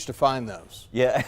to find those. Yeah.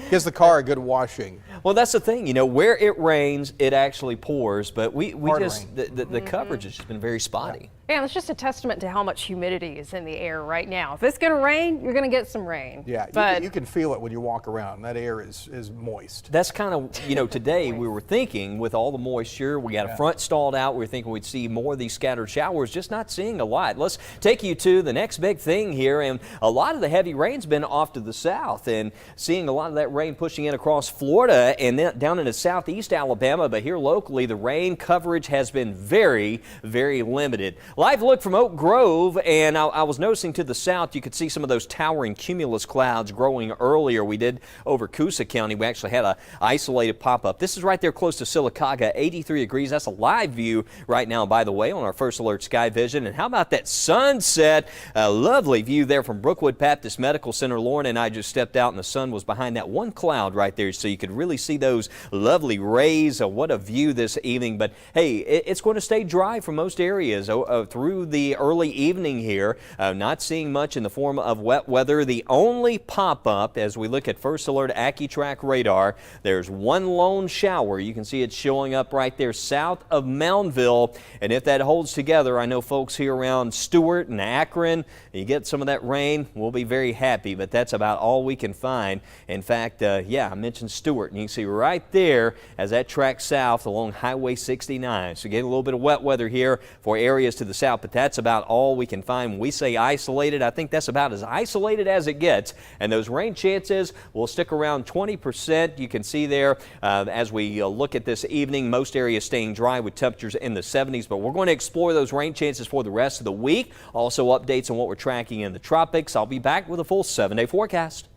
Gives the car a good washing. Well, that's the thing, you know, where it rains, it actually pours, but we Hard just, rain. the coverage has just been very spotty. Yeah, it's just a testament to how much humidity is in the air right now. If it's going to rain, you're going to get some rain. Yeah, but you can feel it when you walk around. That air is moist. That's kind of, you know, today we were thinking with all the moisture, we got a front stalled out, we were thinking we'd see more of these scattered showers, just not seeing a lot. Let's take you to the next big thing here, and a lot of the heavy rain's been off to the south, and seeing a lot of that rain pushing in across Florida and then down into southeast Alabama, but here locally the rain coverage has been very, very limited. Live look from Oak Grove, and I was noticing to the south you could see some of those towering cumulus clouds growing earlier. We did over Coosa County. We actually had a isolated pop-up. This is right there close to Sylacauga, 83 degrees. That's a live view right now, by the way, on our First Alert Sky Vision. And how about that sunset? A lovely view there from Brookwood Baptist Medical Center. Lauren and I just stepped out and the sun was behind that one cloud right there, so you could really see those lovely rays. What a view this evening. But hey, it's going to stay dry for most areas through the early evening here. Not seeing much in the form of wet weather. The only pop-up as we look at First Alert AccuTrack radar, there's one lone shower. You can see it showing up right there south of Moundville. And if that holds together, I know folks here around Stewart and Akron, you get some of that rain, we'll be very happy. But that's about all we can find. In fact, yeah, I mentioned Stewart, and you can see right there as that tracks south along Highway 69. So getting a little bit of wet weather here for areas to the south, but that's about all we can find. When we say isolated, I think that's about as isolated as it gets. And those rain chances will stick around 20%. You can see there as we look at this evening, most areas staying dry with temperatures in the 70s, but we're going to explore those rain chances for the rest of the week. Also updates on what we're tracking in the tropics. I'll be back with a full 7-day forecast.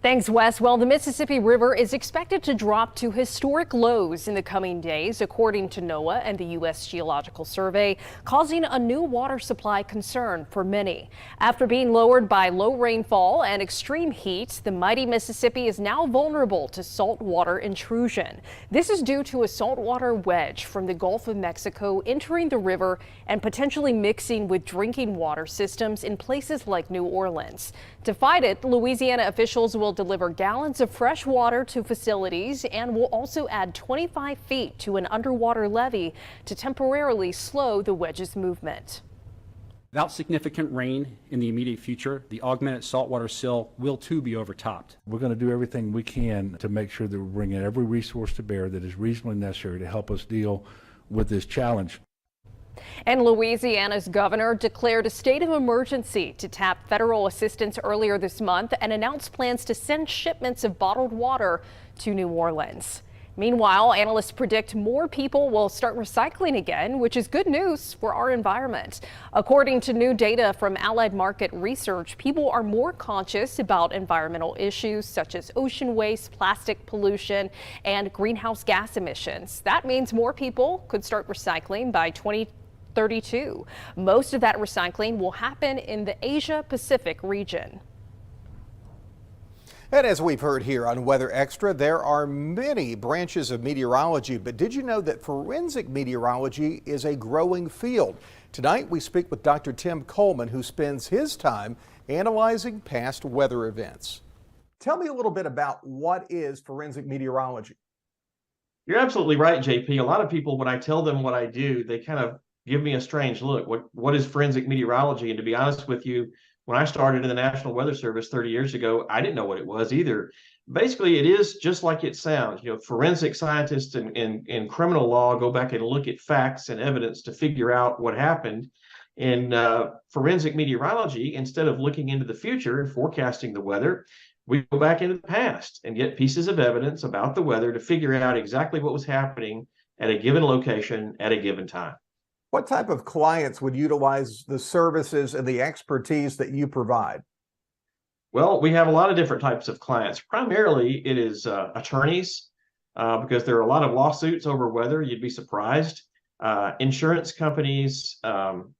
Thanks, Wes. Well, the Mississippi River is expected to drop to historic lows in the coming days, according to NOAA and the U.S. Geological Survey, causing a new water supply concern for many. After being lowered by low rainfall and extreme heat, the mighty Mississippi is now vulnerable to saltwater intrusion. This is due to a saltwater wedge from the Gulf of Mexico entering the river and potentially mixing with drinking water systems in places like New Orleans. To fight it, Louisiana officials will deliver gallons of fresh water to facilities and will also add 25 feet to an underwater levee to temporarily slow the wedge's movement. Without significant rain in the immediate future, the augmented saltwater sill will too be overtopped. We're going to do everything we can to make sure that we're bringing every resource to bear that is reasonably necessary to help us deal with this challenge. And Louisiana's governor declared a state of emergency to tap federal assistance earlier this month and announced plans to send shipments of bottled water to New Orleans. Meanwhile, analysts predict more people will start recycling again, which is good news for our environment. According to new data from Allied Market Research, people are more conscious about environmental issues such as ocean waste, plastic pollution, and greenhouse gas emissions. That means more people could start recycling by 2032. Most of that recycling will happen in the Asia-Pacific region. And as we've heard here on Weather Extra, there are many branches of meteorology, but did you know that forensic meteorology is a growing field? Tonight we speak with Dr. Tim Coleman, who spends his time analyzing past weather events. Tell me a little bit about what is forensic meteorology. You're absolutely right, JP. A lot of people, when I tell them what I do, they kind of give me a strange look. What is forensic meteorology? And to be honest with you, when I started in the National Weather Service 30 years ago, I didn't know what it was either. Basically, it is just like it sounds. You know, forensic scientists in criminal law go back and look at facts and evidence to figure out what happened. In forensic meteorology, instead of looking into the future and forecasting the weather, we go back into the past and get pieces of evidence about the weather to figure out exactly what was happening at a given location at a given time. What type of clients would utilize the services and the expertise that you provide? Well, we have a lot of different types of clients. Primarily, it is attorneys, because there are a lot of lawsuits over weather. You'd be surprised. Insurance companies,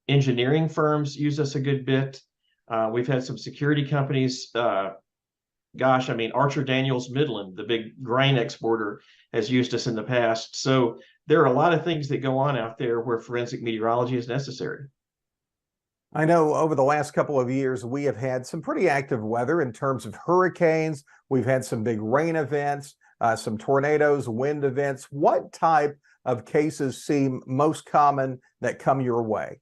engineering firms use us a good bit. We've had some security companies. Gosh, I mean, Archer Daniels Midland, the big grain exporter, has used us in the past. So there are a lot of things that go on out there where forensic meteorology is necessary. I know over the last couple of years, we have had some pretty active weather in terms of hurricanes. We've had some big rain events, some tornadoes, wind events. What type of cases seem most common that come your way?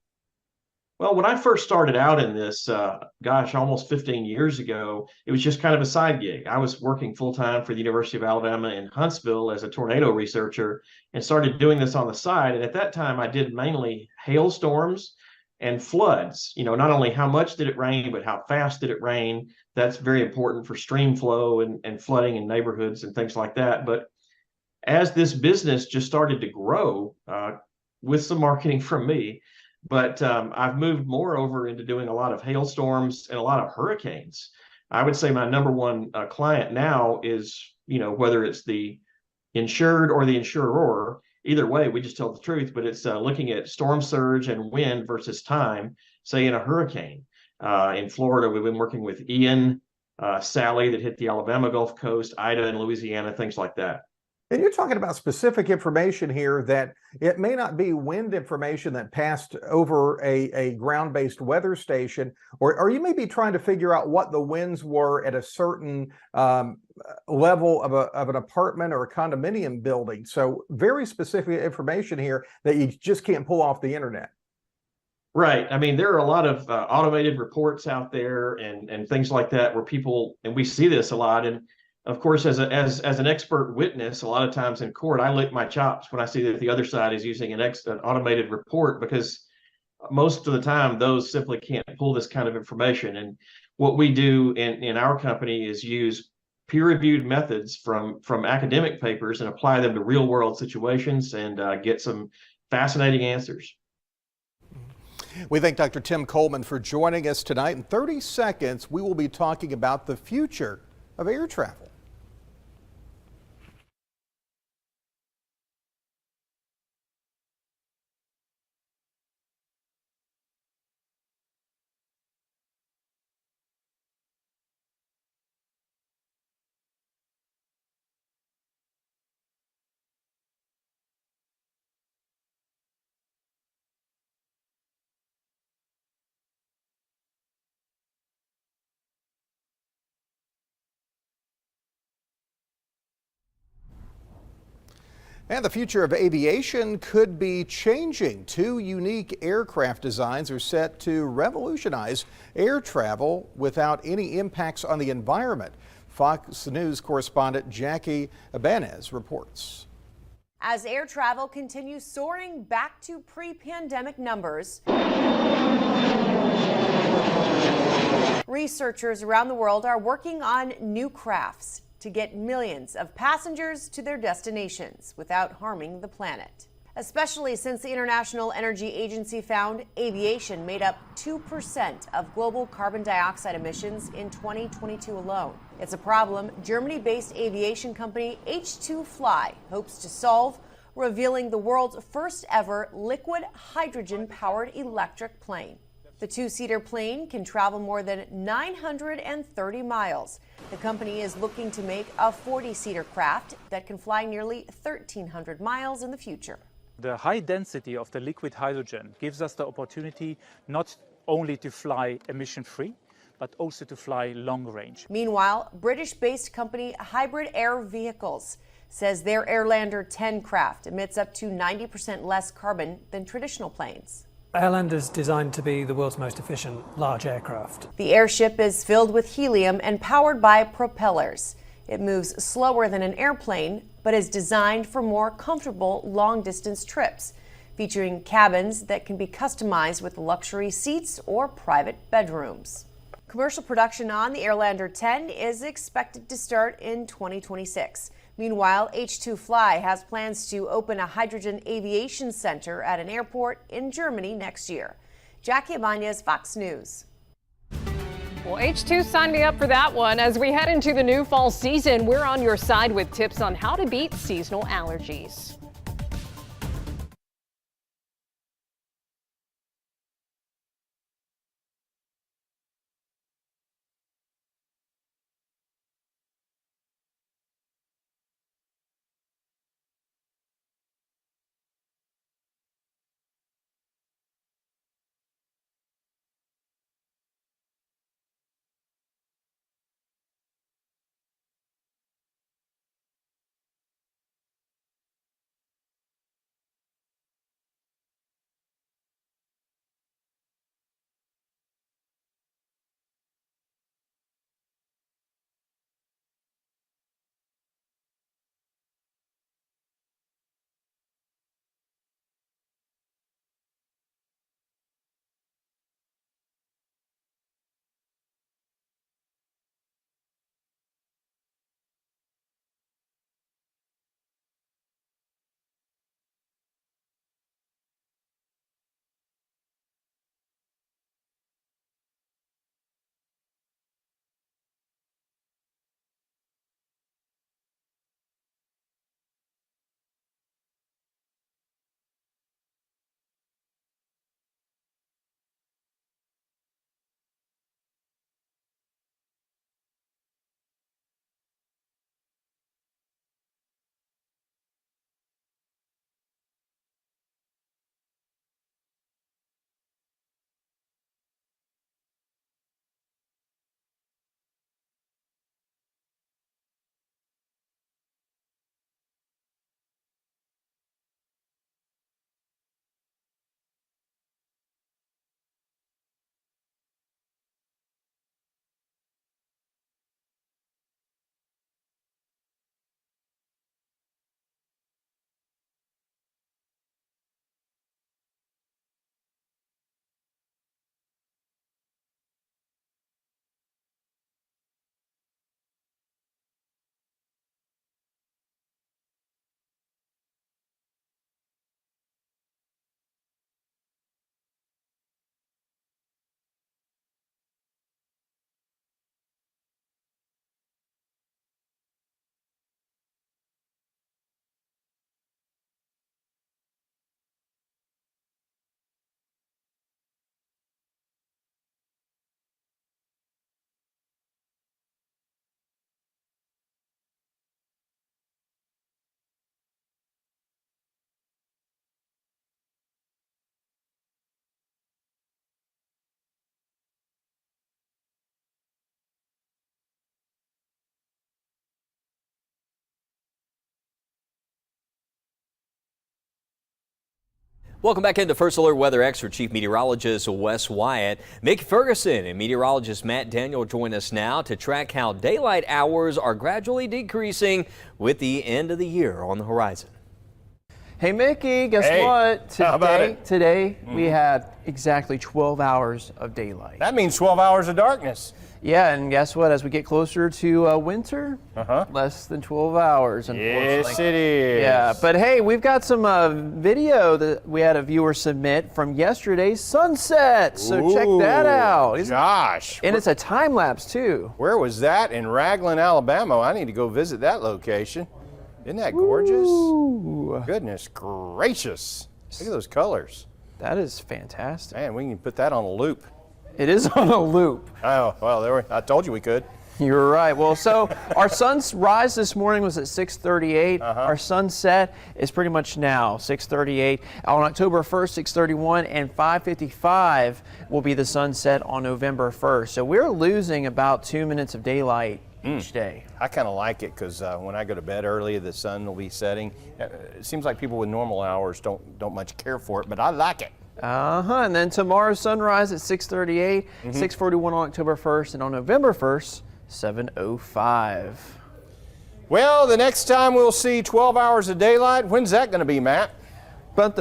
Well, when I first started out in this, almost 15 years ago, it was just kind of a side gig. I was working full time for the University of Alabama in Huntsville as a tornado researcher and started doing this on the side. And at that time, I did mainly hailstorms and floods. You know, not only how much did it rain, but how fast did it rain. That's very important for stream flow and flooding in neighborhoods and things like that. But as this business just started to grow with some marketing from me, but I've moved more over into doing a lot of hailstorms and a lot of hurricanes. I would say my number one client now is, you know, whether it's the insured or the insurer, either way, we just tell the truth, but it's looking at storm surge and wind versus time, say in a hurricane. In Florida, we've been working with Ian, Sally that hit the Alabama Gulf Coast, Ida in Louisiana, things like that. And you're talking about specific information here that it may not be wind information that passed over a ground-based weather station, or you may be trying to figure out what the winds were at a certain level of an apartment or a condominium building. So very specific information here that you just can't pull off the internet. Right. I mean, there are a lot of automated reports out there and things like that where people, and we see this a lot. And of course, as an expert witness, a lot of times in court, I lick my chops when I see that the other side is using an automated report, because most of the time those simply can't pull this kind of information. And what we do in our company is use peer-reviewed methods from academic papers and apply them to real-world situations and get some fascinating answers. We thank Dr. Tim Coleman for joining us tonight. In 30 seconds, we will be talking about the future of air travel. And the future of aviation could be changing. Two unique aircraft designs are set to revolutionize air travel without any impacts on the environment. Fox News correspondent Jackie Ibanez reports. As air travel continues soaring back to pre-pandemic numbers, researchers around the world are working on new crafts to get millions of passengers to their destinations without harming the planet. Especially since the International Energy Agency found aviation made up 2% of global carbon dioxide emissions in 2022 alone. It's a problem Germany-based aviation company H2Fly hopes to solve, revealing the world's first ever liquid hydrogen-powered electric plane. The two-seater plane can travel more than 930 miles. The company is looking to make a 40-seater craft that can fly nearly 1,300 miles in the future. The high density of the liquid hydrogen gives us the opportunity not only to fly emission-free, but also to fly long range. Meanwhile, British-based company Hybrid Air Vehicles says their Airlander 10 craft emits up to 90% less carbon than traditional planes. Airlander is designed to be the world's most efficient large aircraft. The airship is filled with helium and powered by propellers. It moves slower than an airplane, but is designed for more comfortable long-distance trips, featuring cabins that can be customized with luxury seats or private bedrooms. Commercial production on the Airlander 10 is expected to start in 2026. Meanwhile, H2Fly has plans to open a hydrogen aviation center at an airport in Germany next year. Jackie Ibanez, Fox News. Well, H2 signed me up for that one. As we head into the new fall season, we're on your side with tips on how to beat seasonal allergies. Welcome back into First Alert Weather Extra. Chief Meteorologist Wes Wyatt, Mick Ferguson, and meteorologist Matt Daniel join us now to track how daylight hours are gradually decreasing with the end of the year on the horizon. Hey Mickey, guess what? How about it? Today we had exactly 12 hours of daylight. That means 12 hours of darkness. Yeah, and guess what? As we get closer to winter, less than 12 hours, unfortunately. Yes, it is. Yeah, but hey, we've got some video that we had a viewer submit from yesterday's sunset. So check that out. Gosh. And it's a time lapse too. Where was that? In Raglan, Alabama. I need to go visit that location. Isn't that gorgeous? Ooh. Goodness gracious. Look at those colors. That is fantastic. Man, we can put that on a loop. It is on a loop. Oh, well, I told you we could. You're right. Well, so our sunrise this morning was at 6:38. Our sunset is pretty much now, 6:38. On October 1st, 6:31, and 5:55 will be the sunset on November 1st. So we're losing about 2 minutes of daylight each day. I kind of like it because when I go to bed early, the sun will be setting. It seems like people with normal hours don't much care for it, but I like it. And then tomorrow's sunrise at 6:38, 6:41 on October 1st, and on November 1st, 7:05. Well, the next time we'll see 12 hours of daylight, when's that going to be, Matt? That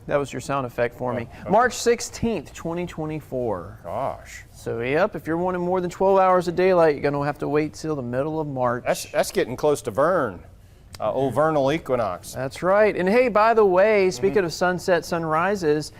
was your sound effect for me. March 16th, 2024. Gosh. So, yep, if you're wanting more than 12 hours of daylight, you're going to have to wait till the middle of March. That's getting close to Vern. Old vernal equinox. That's right. And hey, by the way, speaking of sunset, sunrises,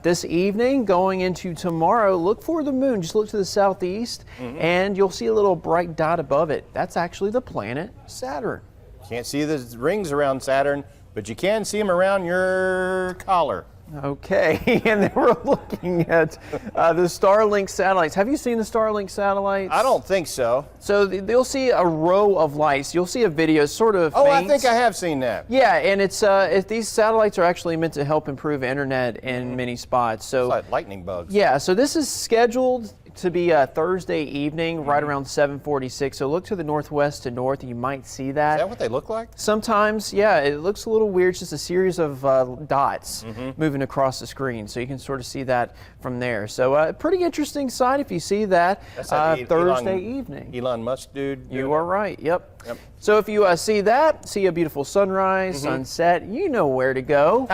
this evening going into tomorrow, look for the moon. Just look to the southeast and you'll see a little bright dot above it. That's actually the planet Saturn. Can't see the rings around Saturn, but you can see them around your collar. Okay, and then we're looking at the Starlink satellites. Have you seen the Starlink satellites? I don't think so. So they'll see a row of lights. You'll see a video, sort of Oh, faint. I think I have seen that. Yeah, and it's these satellites are actually meant to help improve internet in many spots. So It's like lightning bugs. yeah, so this is scheduled to be Thursday evening, right around 7:46. So look to the northwest to north, and you might see that. Is that what they look like? Sometimes, yeah, it looks a little weird. It's just a series of dots moving across the screen, so you can sort of see that from there. So a pretty interesting sight if you see that That's that Thursday evening. Elon Musk dude. You are right. Yep. Yep. So if you see that, see a beautiful sunrise, sunset, you know where to go.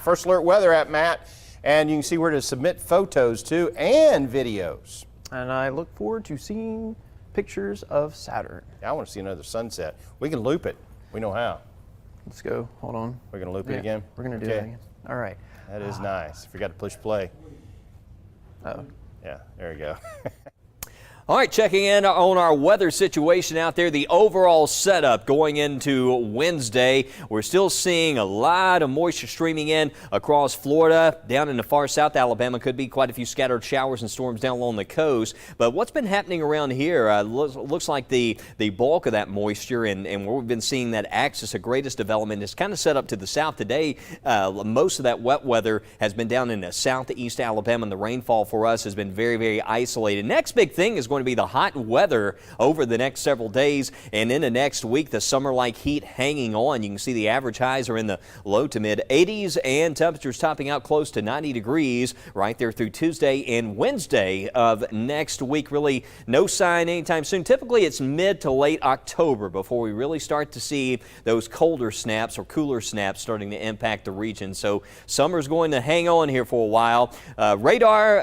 First Alert Weather app, Matt. And you can see where to submit photos too and videos. And I look forward to seeing pictures of Saturn. I want to see another sunset. We can loop it. We know how. Let's go. Hold on. We're going to loop it Yeah, again? We're going to do it again. All right. That is nice. Forgot to push play. Oh. Yeah, there you go. All right, checking in on our weather situation out there, the overall setup going into Wednesday. We're still seeing a lot of moisture streaming in across Florida. Down in the far south, Alabama could be quite a few scattered showers and storms down along the coast. But what's been happening around here looks like the bulk of that moisture and where we've been seeing that axis of greatest development is kind of set up to the south today. Most of that wet weather has been down in the southeast Alabama, and the rainfall for us has been very, very isolated. Next big thing is going to be the hot weather over the next several days, and in the next week the summer-like heat hanging on. You can see the average highs are in the low to mid 80s and temperatures topping out close to 90 degrees right there through Tuesday and Wednesday of next week. Really no sign anytime soon. Typically it's mid to late October before we really start to see those colder snaps or cooler snaps starting to impact the region. So summer's going to hang on here for a while.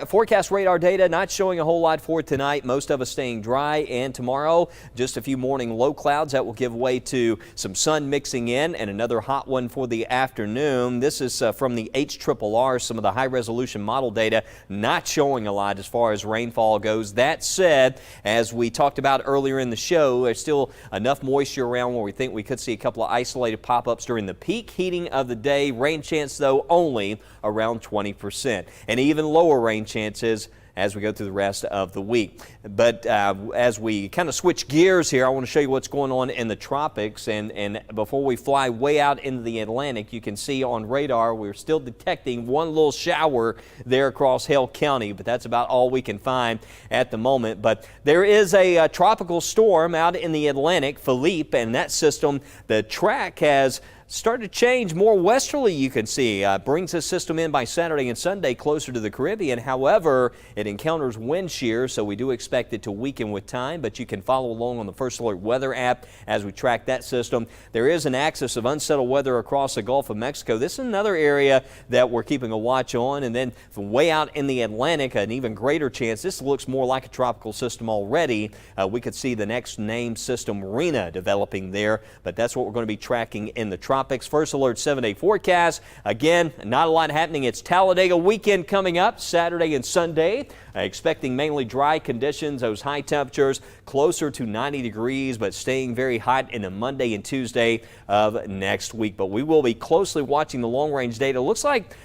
Forecast radar data not showing a whole lot for tonight. Most of us staying dry, and tomorrow just a few morning low clouds that will give way to some sun mixing in and another hot one for the afternoon. This is from the HRRR, some of the high resolution model data not showing a lot as far as rainfall goes. That said, as we talked about earlier in the show, there's still enough moisture around where we think we could see a couple of isolated pop-ups during the peak heating of the day. Rain chance though only around 20%, and even lower rain chances as we go through the rest of the week. But as we kind of switch gears here, I want to show you what's going on in the tropics. And before we fly way out into the Atlantic, you can see on radar we're still detecting one little shower there across Hale County, but that's about all we can find at the moment. But there is a tropical storm out in the Atlantic, Philippe, and that system, the track has start to change more westerly, you can see. Brings this system in by Saturday and Sunday closer to the Caribbean. However, it encounters wind shear, so we do expect it to weaken with time, but you can follow along on the First Alert Weather app as we track that system. There is an axis of unsettled weather across the Gulf of Mexico. This is another area that we're keeping a watch on, and then from way out in the Atlantic, an even greater chance. This looks more like a tropical system already. We could see the next named system, Rena, developing there, but that's what we're going to be tracking in the tropics. First Alert 7-day forecast. Again, not a lot happening. It's Talladega weekend coming up Saturday and Sunday. Expecting mainly dry conditions, those high temperatures closer to 90 degrees, but staying very hot in the Monday and Tuesday of next week. But we will be closely watching the long-range data. Looks like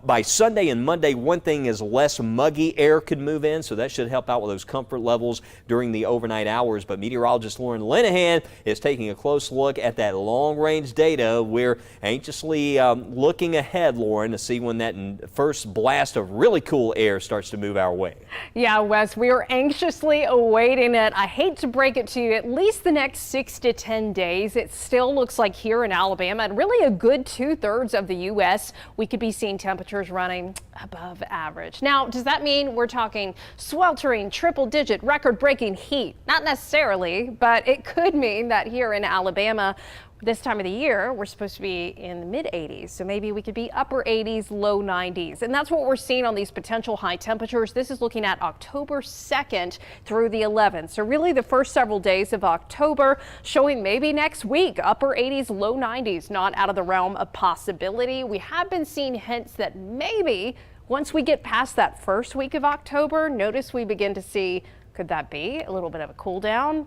by Sunday and Monday, one thing is less muggy air could move in, so that should help out with those comfort levels during the overnight hours. But meteorologist Lauren Linehan is taking a close look at that long-range data. We're anxiously looking ahead, Lauren, to see when that first blast of really cool air starts to move our way. Yeah, Wes, we are anxiously awaiting it. I hate to break it to you, at least the next 6 to 10 days. It still looks like here in Alabama and really a good 2/3 of the U.S. we could be seeing temperatures running above average. Now, does that mean we're talking sweltering, triple-digit, record-breaking heat? Not necessarily, but it could mean that here in Alabama, this time of the year, we're supposed to be in the mid-80s, so maybe we could be upper 80s, low 90s. And that's what we're seeing on these potential high temperatures. This is looking at October 2nd through the 11th. So really the first several days of October, showing maybe next week, upper 80s, low 90s, not out of the realm of possibility. We have been seeing hints that maybe once we get past that first week of October, notice we begin to see, could that be a little bit of a cool down?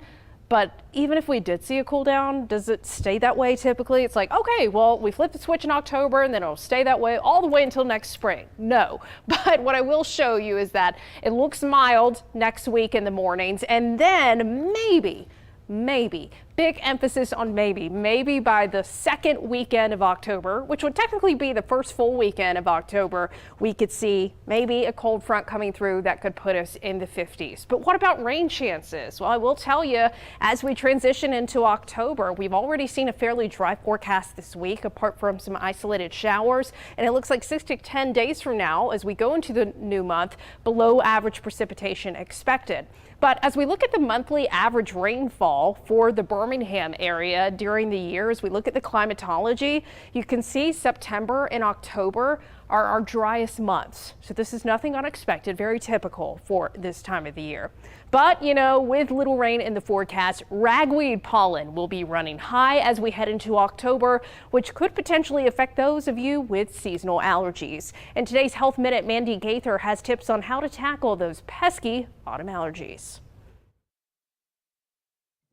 But even if we did see a cool down, does it stay that way typically? It's like, okay, well, we flip the switch in October and then it'll stay that way all the way until next spring. No, but what I will show you is that it looks mild next week in the mornings, and then maybe, big emphasis on maybe by the second weekend of October, which would technically be the first full weekend of October, we could see maybe a cold front coming through that could put us in the 50s. But what about rain chances? Well, I will tell you, as we transition into October, we've already seen a fairly dry forecast this week, apart from some isolated showers, and it looks like 6 to 10 days from now, as we go into the new month, below average precipitation expected. But as we look at the monthly average rainfall for the Birmingham area during the year, as we look at the climatology, you can see September and October are our driest months. So this is nothing unexpected, very typical for this time of the year. But, you know, with little rain in the forecast, ragweed pollen will be running high as we head into October, which could potentially affect those of you with seasonal allergies. In today's Health Minute, Mandy Gaither has tips on how to tackle those pesky autumn allergies.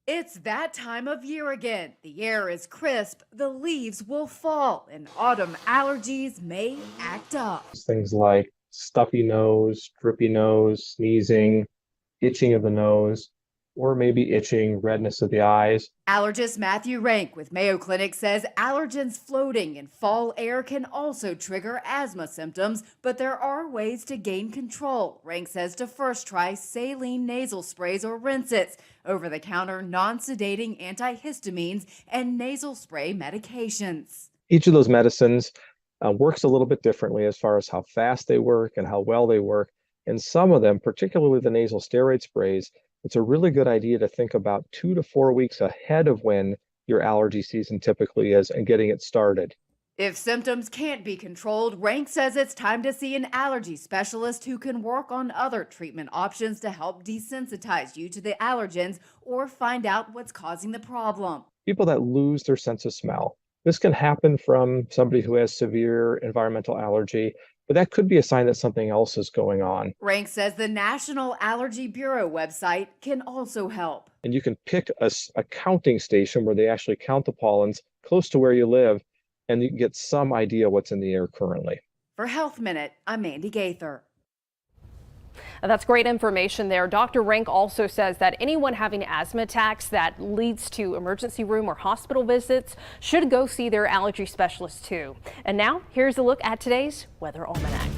It's that time of year again. The air is crisp, the leaves will fall, and autumn allergies may act up. Things like stuffy nose, drippy nose, sneezing, itching of the nose, or maybe itching, redness of the eyes. Allergist Matthew Rank with Mayo Clinic says allergens floating in fall air can also trigger asthma symptoms, but there are ways to gain control. Rank says to first try saline nasal sprays or rinses, over-the-counter non-sedating antihistamines, and nasal spray medications. Each of those medicines works a little bit differently as far as how fast they work and how well they work. And some of them, particularly the nasal steroid sprays, it's a really good idea to think about 2 to 4 weeks ahead of when your allergy season typically is and getting it started. If symptoms can't be controlled, Rank says it's time to see an allergy specialist who can work on other treatment options to help desensitize you to the allergens or find out what's causing the problem. People that lose their sense of smell. This can happen from somebody who has severe environmental allergy, but that could be a sign that something else is going on. Rank says the National Allergy Bureau website can also help. And you can pick a counting station where they actually count the pollens close to where you live, and you can get some idea what's in the air currently. For Health Minute, I'm Mandy Gaither. That's great information there. Dr. Rank also says that anyone having asthma attacks that leads to emergency room or hospital visits should go see their allergy specialist too. And now here's a look at today's Weather Almanac.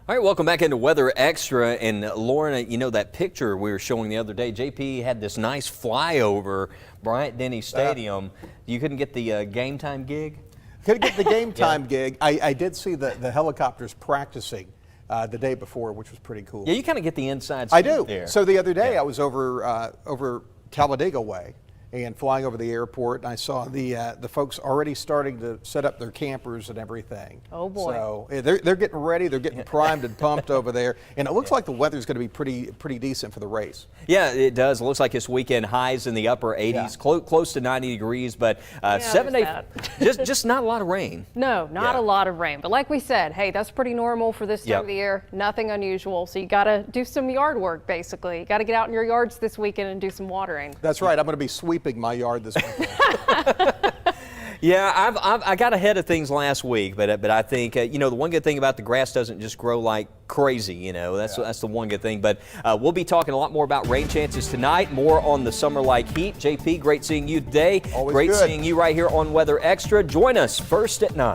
All right, welcome back into Weather Extra. And Lauren, you know that picture we were showing the other day, JP had this nice flyover Bryant-Denny Stadium. You couldn't get the game time gig? Couldn't get the game time gig. I did see the helicopters practicing the day before, which was pretty cool. Yeah, you kind of get the inside I scoop do. there. So the other day I was over Talladega way and flying over the airport, and I saw the folks already starting to set up their campers and everything. Oh boy! So they're getting ready, they're getting primed and pumped over there, and it looks like the weather's going to be pretty decent for the race. Yeah, it does. It looks like this weekend highs in the upper 80s, close to 90 degrees, but 7 days, just not a lot of rain. No, not a lot of rain. But like we said, hey, that's pretty normal for this time of the year. Nothing unusual. So you got to do some yard work, basically. You got to get out in your yards this weekend and do some watering. That's right. I'm going to be sweeping my yard this weekend. Yeah, I got ahead of things last week, but I think you know, the one good thing about the grass doesn't just grow like crazy. You know, that's the one good thing. But we'll be talking a lot more about rain chances tonight. More on the summer-like heat. JP, great seeing you today. Always great good. seeing you right here on Weather Extra. Join us first at 9.